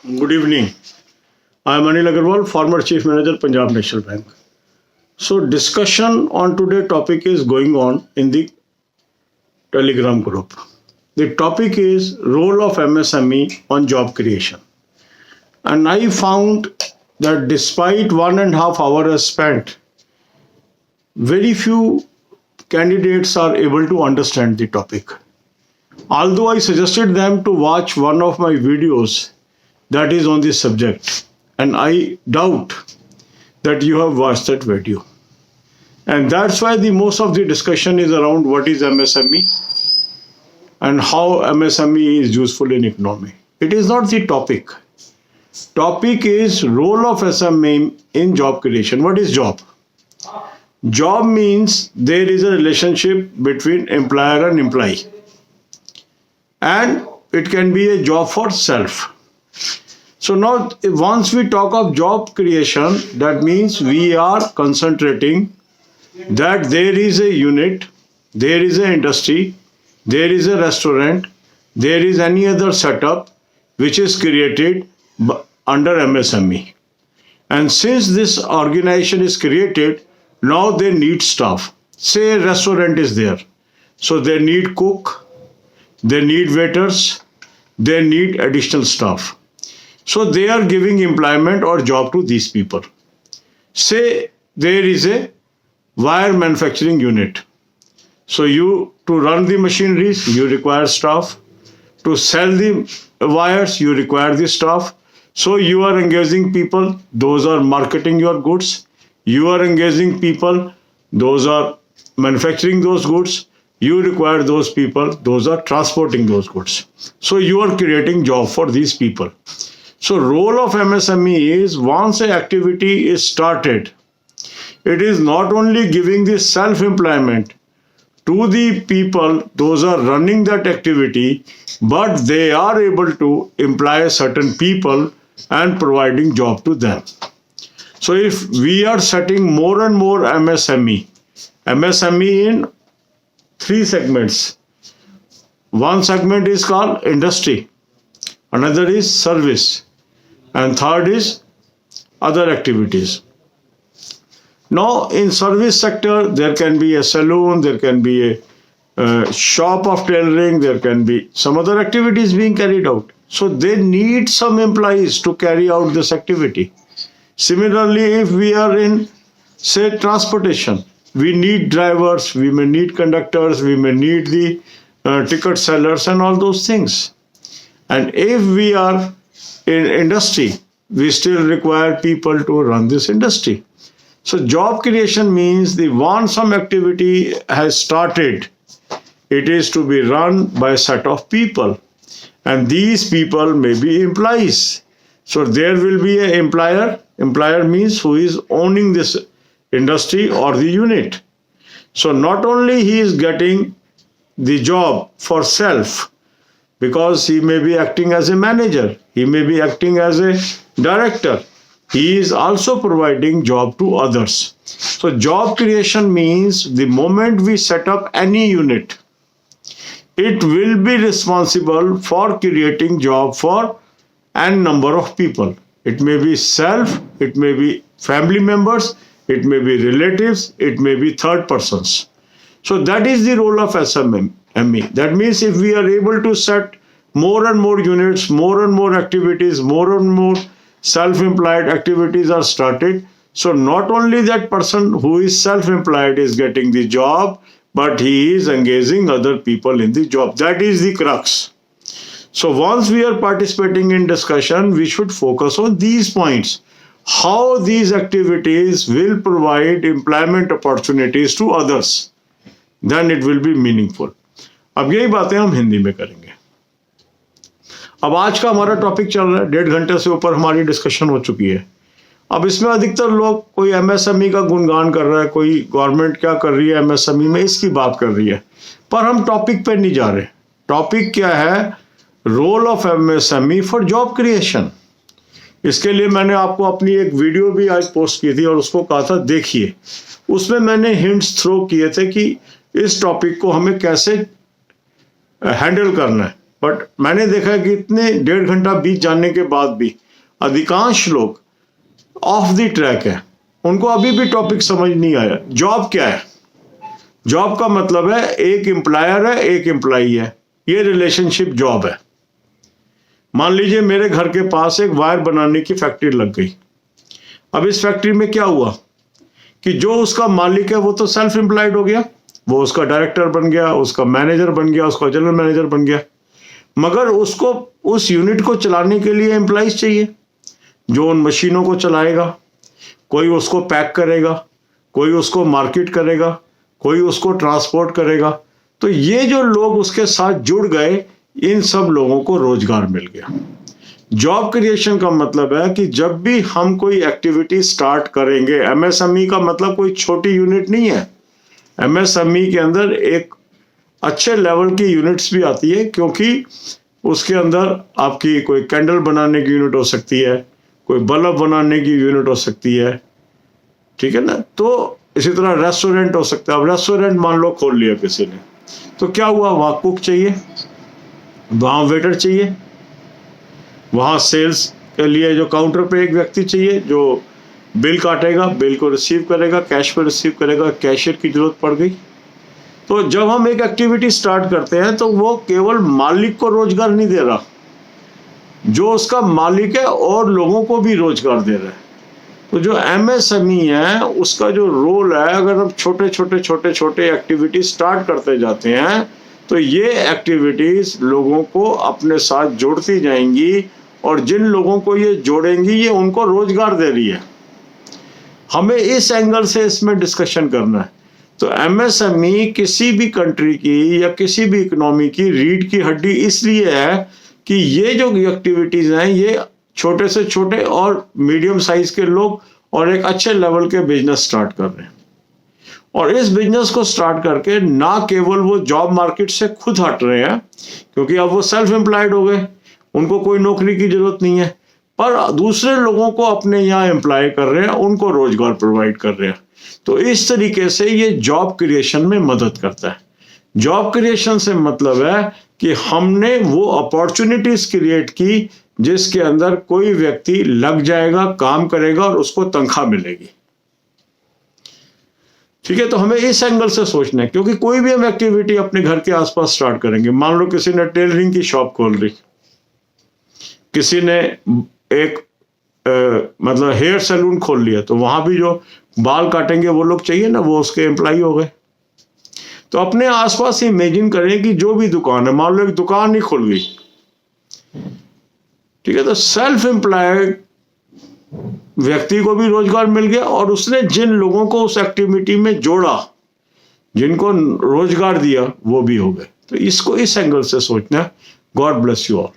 Good evening. I am Anil Agarwal, former Chief Manager, Punjab National Bank. So, discussion on today's topic is going on in the Telegram group. The topic is role of MSME on job creation. And I found that despite 1.5 hours spent, very few candidates are able to understand the topic. Although I suggested them to watch one of my videos that is on this subject, and I doubt that you have watched that video. And that's why the most of the discussion is around what is MSME and how MSME is useful in economy. It is not the topic. Topic is role of SME in job creation. What is job? Job means there is a relationship between employer and employee. And it can be a job for self. So now once we talk of job creation, that means we are concentrating that there is a unit, there is an industry, there is a restaurant, there is any other setup which is created under MSME. And since this organization is created, now they need staff. Say a restaurant is there. So they need cook, they need waiters, they need additional staff. So they are giving employment or job to these people. Say there is a wire manufacturing unit. So to run the machineries, you require staff. To sell the wires, you require the staff. So you are engaging people, those are marketing your goods. You are engaging people, those are manufacturing those goods. You require those people, those are transporting those goods. So you are creating job for these people. So role of MSME is once an activity is started, it is not only giving the self-employment to the people, those are running that activity, but they are able to employ certain people and providing job to them. So if we are setting more and more MSME in 3 segments. One segment is called industry, another is service, and third is other activities. Now in service sector, there can be a salon, there can be a shop of tailoring, there can be some other activities being carried out. So they need some employees to carry out this activity. Similarly, if we are in, say, transportation, we need drivers, we may need conductors, we may need the ticket sellers and all those things. And if we are in industry, we still require people to run this industry. So job creation means once some activity has started, it is to be run by a set of people. And these people may be employees. So there will be an employer. Employer means who is owning this industry or the unit. So not only he is getting the job for self, because he may be acting as a manager, he may be acting as a director, he is also providing job to others. So job creation means the moment we set up any unit, it will be responsible for creating job for n number of people. It may be self, it may be family members, it may be relatives, it may be third persons. So that is the role of SME. That means if we are able to set more and more units, more and more activities, more and more self-employed activities are started. So not only that person who is self-employed is getting the job, but he is engaging other people in the job. That is the crux. So once we are participating in discussion, we should focus on these points. How these activities will provide employment opportunities to others. Then it will be meaningful. अब यही बातें हम हिंदी में करेंगे. अब आज का हमारा टॉपिक चल रहा है, 1.5 घंटे से ऊपर हमारी डिस्कशन हो चुकी है. अब इसमें अधिकतर लोग कोई एमएसएमई का गुणगान कर रहा है, कोई गवर्नमेंट क्या कर रही है एमएसएमई में, इसकी बात कर रही है. पर हम टॉपिक पे नहीं जा रहे. टॉपिक क्या है? Role of MSME for job creation. इसके लिए मैंने आपको अपनी एक वीडियो भी आज पोस्ट की थी और उसको कहा था देखिए. उसमें मैंने हिंट्स थ्रो किए थे कि इस टॉपिक को हमें कैसे हैंडल करना है. बट मैंने देखा कि इतने 1.5 घंटा बीत जाने के बाद भी अधिकांश लोग ऑफ द ट्रैक है, उनको अभी भी टॉपिक समझ नहीं आया। जॉब क्या है? जॉब का मतलब है एक एम्प्लॉयर है, एक एम्प्लॉई है, ये रिलेशनशिप जॉब है। मान लीजिए मेरे घर के पास एक वायर बनाने की फैक्ट्री लग गई। अब इस फैक्ट्री में क्या हुआ कि जो उसका मालिक है वो तो सेल्फ एम्प्लॉयड हो गया, वो उसका डायरेक्टर बन गया, उसका मैनेजर बन गया, उसका जनरल मैनेजर बन गया, मगर उसको उस यूनिट को चलाने के लिए एम्प्लॉइज चाहिए जो उन मशीनों को चलाएगा, कोई उसको पैक करेगा, कोई उसको मार्केट करेगा, कोई उसको ट्रांसपोर्ट करेगा। तो ये जो लोग उसके साथ जुड़ गए, इन सब लोगों को रोजगार मिल गया। जॉब क्रिएशन का मतलब है कि जब भी हम कोई एक्टिविटी स्टार्ट करेंगे, एमएसएमई का मतलब कोई छोटी यूनिट नहीं है। एमएसएमई के अंदर एक अच्छे लेवल की यूनिट्स भी आती है, क्योंकि उसके अंदर आपकी कोई कैंडल बनाने की यूनिट हो सकती है, कोई बल्ब बनाने की यूनिट हो सकती है, ठीक है ना। तो इसी तरह रेस्टोरेंट हो सकता है। अब रेस्टोरेंट मान लो खोल लिया किसी ने, तो क्या हुआ, वहां कुक चाहिए, वहां वेटर चाहिए, वहां सेल्स के लिए जो काउंटर पे एक व्यक्ति चाहिए जो बिल काटेगा, बिल को रिसीव करेगा, कैश पे रिसीव करेगा, कैशियर की जरूरत पड़ गई। तो जब हम एक एक्टिविटी स्टार्ट करते हैं तो वो केवल मालिक को रोजगार नहीं दे रहा, जो उसका मालिक है और लोगों को भी रोजगार दे रहा है। तो जो एमएसएमई है उसका जो रोल है, अगर हम छोटे छोटे एक्टिविटी स्टार्ट करते जाते हैं तो ये एक्टिविटीज लोगों को अपने साथ जोड़ती जाएंगी, और जिन लोगों को ये जोड़ेंगी ये उनको रोजगार दे रही है। हमें इस एंगल से इसमें डिस्कशन करना है। तो एमएसएमई किसी भी कंट्री की या किसी भी इकोनॉमी की रीढ़ की हड्डी इसलिए है कि ये जो एक्टिविटीज हैं ये छोटे से छोटे और मीडियम साइज के लोग और एक अच्छे लेवल के बिजनेस स्टार्ट कर रहे हैं, और इस बिजनेस को स्टार्ट करके ना केवल वो जॉब मार्केट से खुद हट रहे हैं, क्योंकि अब वो सेल्फ एम्प्लॉयड हो गए, उनको कोई नौकरी की जरूरत नहीं है, पर दूसरे लोगों को अपने यहाँ एम्प्लॉय कर रहे हैं, उनको रोजगार प्रोवाइड कर रहे हैं। तो इस तरीके से ये जॉब क्रिएशन में मदद करता है। जॉब क्रिएशन से मतलब है कि हमने वो अपॉर्चुनिटीज क्रिएट की जिसके अंदर कोई व्यक्ति लग जाएगा, काम करेगा और उसको तनख्वाह मिलेगी। ठीक है, तो हमें इस एंगल से सोचना है, क्योंकि कोई भी हम एक्टिविटी अपने घर के आसपास स्टार्ट करेंगे, मान लो किसी ने टेलरिंग की शॉप खोल ली, किसी ने एक मतलब हेयर सैलून खोल लिया, तो वहां भी जो बाल काटेंगे वो लोग चाहिए ना, वो उसके एम्प्लॉय हो गए। तो अपने आसपास ही इमेजिन करें कि जो भी दुकान है, मान लो एक दुकान ही खुल गई, ठीक है, तो सेल्फ एम्प्लॉयड व्यक्ति को भी रोजगार मिल गया, और उसने जिन लोगों को उस एक्टिविटी में जोड़ा, जिनको रोजगार दिया, वो भी हो गए। तो इसको इस एंगल से सोचना है। God bless you all.